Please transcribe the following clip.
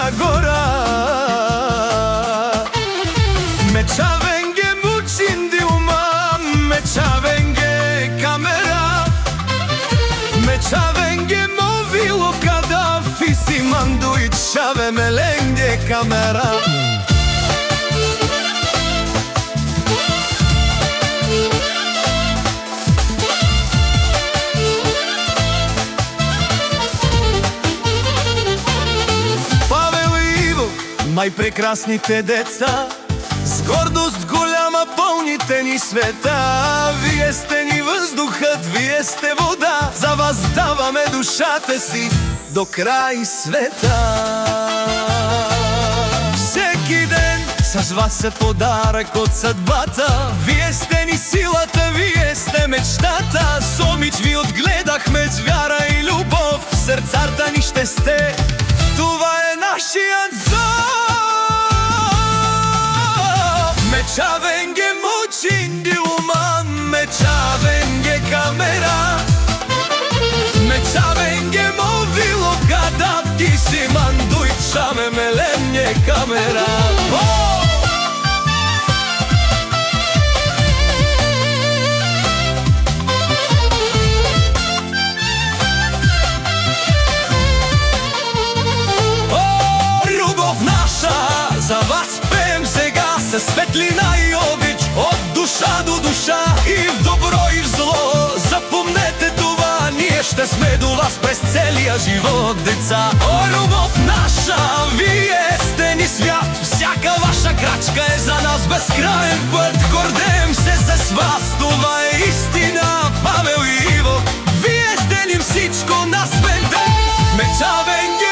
Црна Гора. Мечавенге мучинди ума, мечавенге камера, мечавенге мовило Кадафи симанду и чаве меленге камера. Најпрекрасните деца, с гордост голяма полните ни света. Вие сте ни въздухът, вие сте вода, за вас даваме душата си до крај света. Всеки ден с вас е подарък от съдбата. Вие сте ни силата, вие сте мечтата. С обич ви отгледахме с вяра и любов. Сърцата ни ще сте, това е нашият зов. Мечавенге мучинди уман, мечавенге камера, мечавенге мовило Кадафи симанду и чаме меленге камера. Любов наша, за вас пеем сега със светлина и обич, от душа до душа, и в добро и в зло. Запомнете това, ние ще сме до вас през целия живот, деца. О, любов наша, вие сте ни свят, всяка ваша крачка е за нас безкраен път. Гордеем се с вас, това е истина. Павел и Иво, вие сте ни всичко на света. Мечавенге